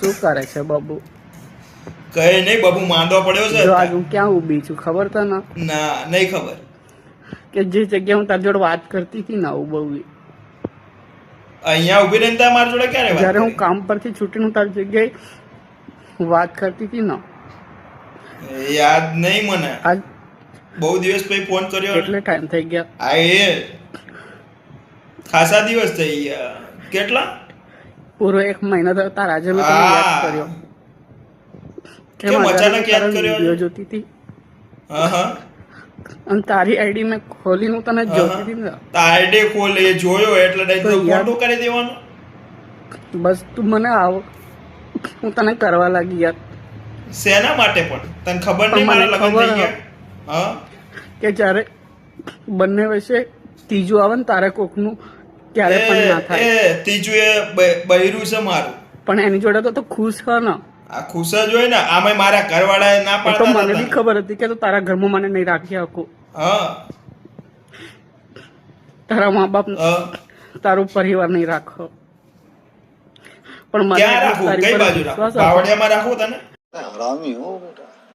શું કરે છે બાબુ? કઈ નહીં બાબુ, માંદો પડ્યો છે. જો આજ હું ક્યાં ઊભી છું ખબર તને? ના, નહીં ખબર. કે જે જગ્યાએ હું તારી જોડે વાત કરતી હતી ને બહુ, અહીંયા ઉભી રહીને ત્યાં મારી જોડે ક્યારે વાત જ્યારે હું કરી? કામ પરથી છૂટીને હું તારી જગ્યાએ વાત કરતી હતી ને, યાદ નહીં મને. આજ બહુ દિવસ પછી ફોન કર્યો ને. કેટલે ટાઈમ થઈ ગયા? આ એ ખાસા દિવસ થઈ ગયા. કેટલા? પૂરો 1 મહિના થયો. તારા આજે મેં તને યાદ કર્યો. કેમ અચાનક યાદ કર્યો? વિડીયો જોતી હતી હા હા. અને તારી આઈડી મેં ખોલીને હું તને જોતી હતી ને, આઈડી ખોલી જોયો એટલે નહીં તો ફોટો કરી દેવાનો. બસ તું મને આવ, હું તને કરવા લાગી યાર. શેના માટે પણ તને ખબર નહીં મને મારા લગ્ન ખબર થઈ ગયા? હા, કે જ્યારે બંને વચ્ચે ત્રીજું આવે ને તારે કોકનું ક્યારે પણ ના થાય. એ ત્રીજું એ બૈરું છે મારું. પણ એની જોડે તો ખુશ છે ને. આ ખુશ જ હોય ને. આમે મારા ઘરવાળાએ ના એ તો પાડતા મને બી હતા. ખબર હતી કે તું તારા ઘરમાં મને નહીં રાખી શકું. હા તારા મા બાપ હા. તારું પરિવાર નહીં રાખો. પણ મને ક્યાં રાખવું? તારી કઈ પર બાજુ વિશ્વાસ રાખવું? હતો. બાવળિયામાં રાખવું તને? हरामी हो बेटा।